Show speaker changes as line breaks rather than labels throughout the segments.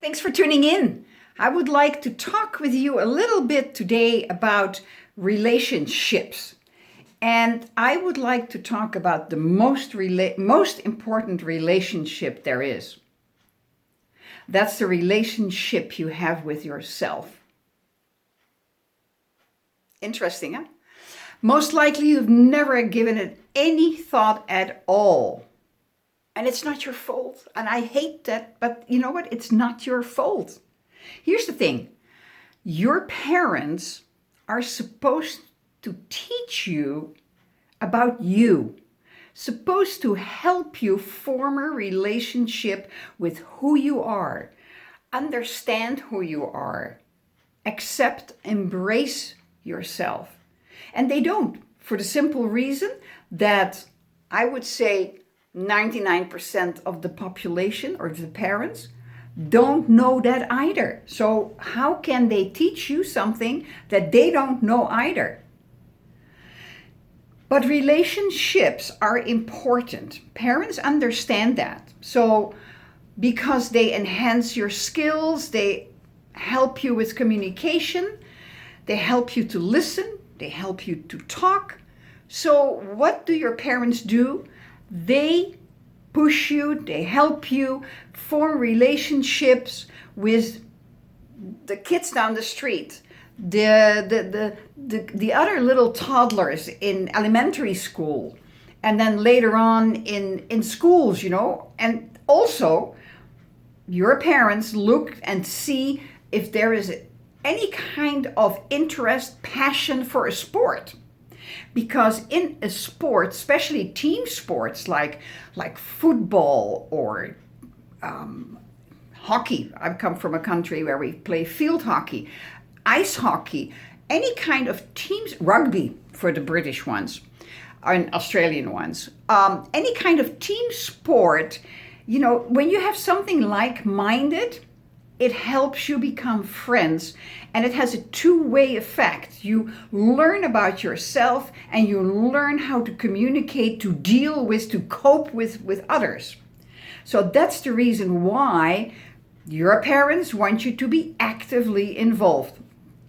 Thanks for tuning in. I would like to talk with you a little bit today about relationships. And I would like to talk about the most important relationship there is. That's the relationship you have with yourself. Interesting, huh? Most likely you've never given it any thought at all. And it's not your fault. And I hate that, but you know what? It's not your fault. Here's the thing. Your parents are supposed to teach you about you, supposed to help you form a relationship with who you are, understand who you are, accept, embrace yourself. And they don't, for the simple reason that I would say 99% of the population or the parents don't know that either. So how can they teach you something that they don't know either? But relationships are important. Parents understand that. So because they enhance your skills, they help you with communication, they help you to listen, they help you to talk. So what do your parents do? They push you, they help you form relationships with the kids down the street, the other little toddlers in elementary school, and then later on in schools, and also your parents look and see if there is any kind of interest, passion for a sport. Because in a sport, especially team sports like football or hockey, I come from a country where we play field hockey, ice hockey, any kind of teams, rugby for the British ones and Australian ones, any kind of team sport, when you have something like-minded, it helps you become friends, and it has a two-way effect. You learn about yourself and you learn how to communicate, to deal with, to cope with others. So that's the reason why your parents want you to be actively involved.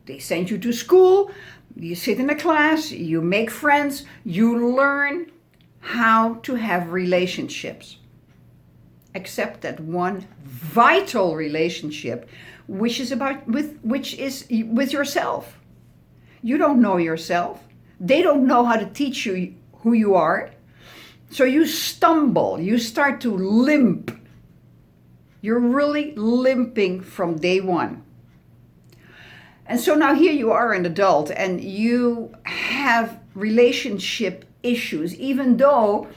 They send you to school, you sit in a class, you make friends, you learn how to have relationships. Except that one vital relationship, which is with yourself. You don't know yourself. They don't know how to teach you who you are. So you stumble, you start to limp. You're really limping from day one. And so now here you are an adult and you have relationship issues, even though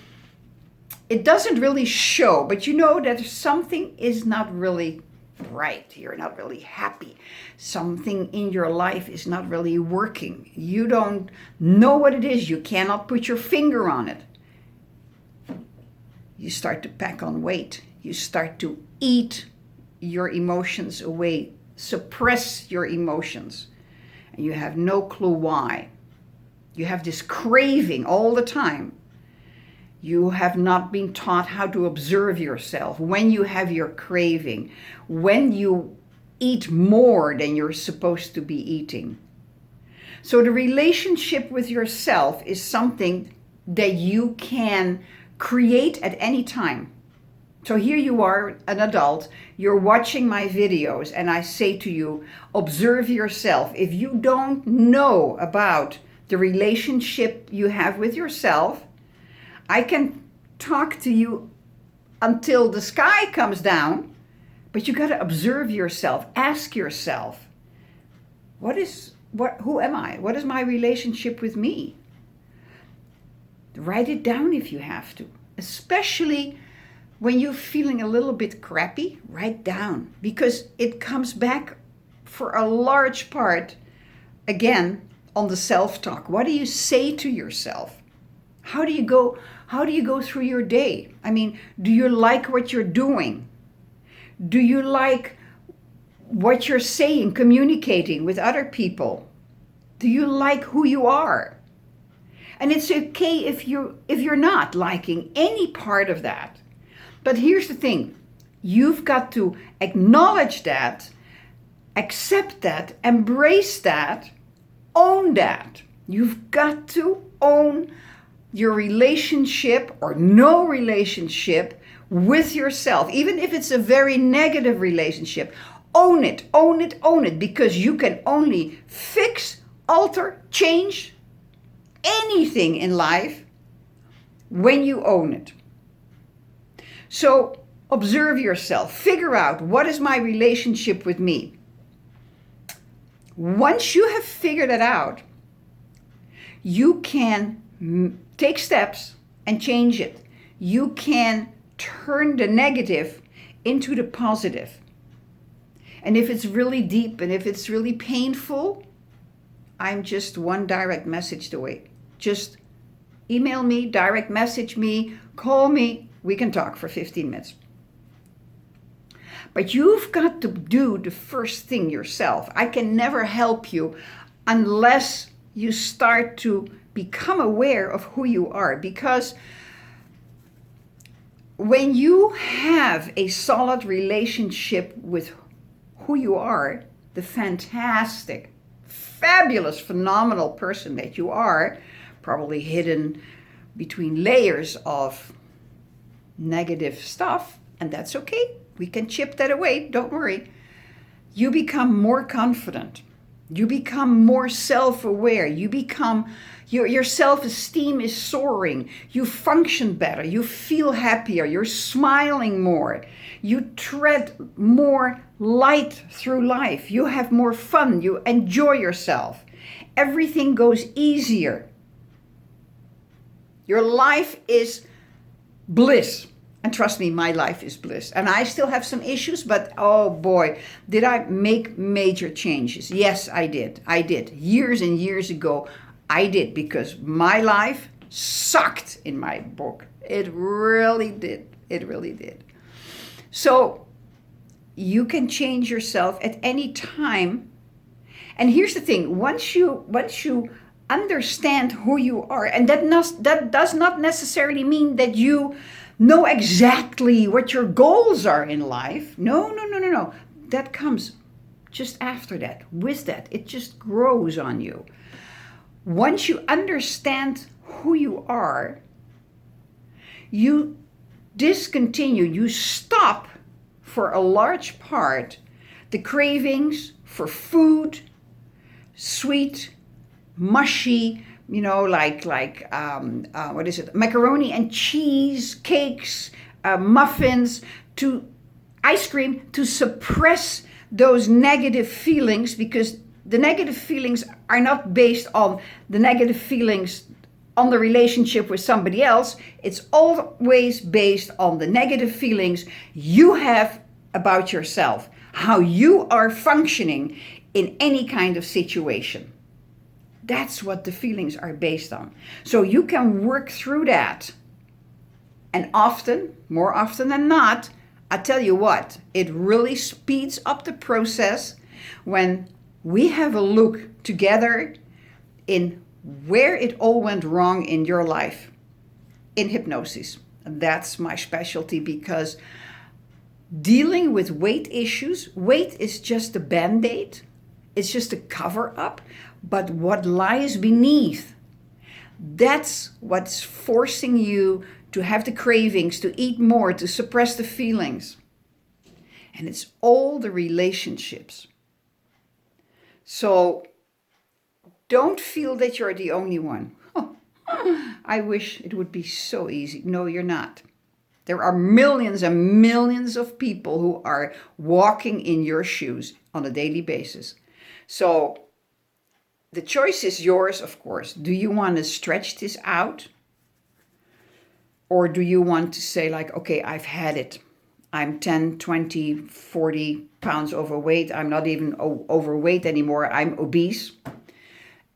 it doesn't really show, but you know that something is not really right. You're not really happy. Something in your life is not really working. You don't know what it is. You cannot put your finger on it. You start to pack on weight. You start to eat your emotions away, suppress your emotions, and you have no clue why. You have this craving all the time. You have not been taught how to observe yourself when you have your craving, when you eat more than you're supposed to be eating. So the relationship with yourself is something that you can create at any time. So here you are, an adult, you're watching my videos, and I say to you, observe yourself. If you don't know about the relationship you have with yourself, I can talk to you until the sky comes down, but you got to observe yourself. Ask yourself, who am I? What is my relationship with me? Write it down if you have to. Especially when you're feeling a little bit crappy, write down, because it comes back for a large part, again, on the self-talk. What do you say to yourself? How do you go through your day? I mean, do you like what you're doing? Do you like what you're saying, communicating with other people? Do you like who you are? And it's okay if you're not liking any part of that. But here's the thing. You've got to acknowledge that, accept that, embrace that, own that. You've got to own your relationship or no relationship with yourself, even if it's a very negative relationship. Own it, own it, own it, because you can only fix, alter, change anything in life when you own it. So observe yourself, figure out, what is my relationship with me? Once you have figured it out, you can take steps and change it. You can turn the negative into the positive. And if it's really deep and if it's really painful, I'm just one direct message away. Just email me, direct message me, call me. We can talk for 15 minutes. But you've got to do the first thing yourself. I can never help you unless you start to become aware of who you are. Because when you have a solid relationship with who you are, the fantastic, fabulous, phenomenal person that you are, probably hidden between layers of negative stuff, and that's okay. We can chip that away, don't worry. You become more confident. You become more self-aware. Your self-esteem is soaring. You function better. You feel happier. You're smiling more. You tread more light through life. You have more fun. You enjoy yourself. Everything goes easier. Your life is bliss. And trust me, my life is bliss. And I still have some issues, but oh boy, did I make major changes. Yes, I did. I did. Years and years ago, I did, because my life sucked in my book. It really did. It really did. So you can change yourself at any time. And here's the thing, once you understand who you are, and that does not necessarily mean that you know exactly what your goals are in life. No. That comes just after that, with that. It just grows on you. Once you understand who you are, you discontinue, you stop for a large part the cravings for food, sweet, mushy, macaroni and cheese, cakes, muffins, to ice cream, to suppress those negative feelings, because the negative feelings are not based on the negative feelings on the relationship with somebody else. It's always based on the negative feelings you have about yourself, how you are functioning in any kind of situation. That's what the feelings are based on. So you can work through that. And often, more often than not, I tell you what, it really speeds up the process when we have a look together in where it all went wrong in your life in hypnosis. That's my specialty, because dealing with weight issues, weight is just a band-aid. It's just a cover-up. But what lies beneath, that's what's forcing you to have the cravings, to eat more, to suppress the feelings. And it's all the relationships. So don't feel that you're the only one. I wish it would be so easy. No, you're not. There are millions and millions of people who are walking in your shoes on a daily basis. So the choice is yours, of course. Do you want to stretch this out? Or do you want to say like, okay, I've had it. I'm 10, 20, 40 pounds overweight. I'm not even overweight anymore. I'm obese.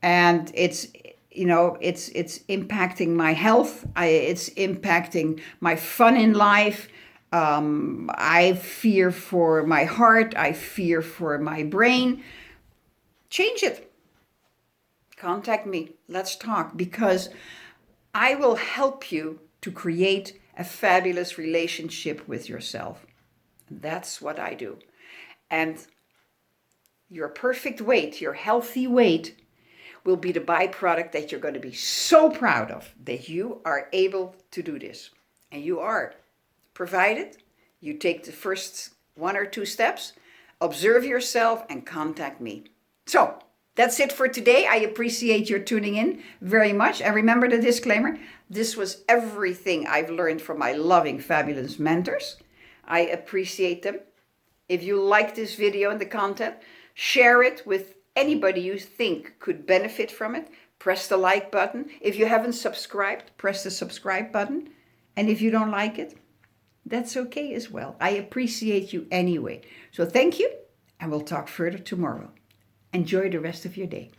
And it's impacting my health. It's impacting my fun in life. I fear for my heart. I fear for my brain. Change it. Contact me. Let's talk, because I will help you to create a fabulous relationship with yourself. That's what I do. And your perfect weight, your healthy weight, will be the byproduct that you're going to be so proud of, that you are able to do this. And you are, provided you take the first 1 or 2 steps, observe yourself, and contact me. So that's it for today. I appreciate your tuning in very much. And remember the disclaimer, this was everything I've learned from my loving, fabulous mentors. I appreciate them. If you like this video and the content, share it with anybody you think could benefit from it. Press the like button. If you haven't subscribed, press the subscribe button. And if you don't like it, that's okay as well. I appreciate you anyway. So thank you, and we'll talk further tomorrow. Enjoy the rest of your day.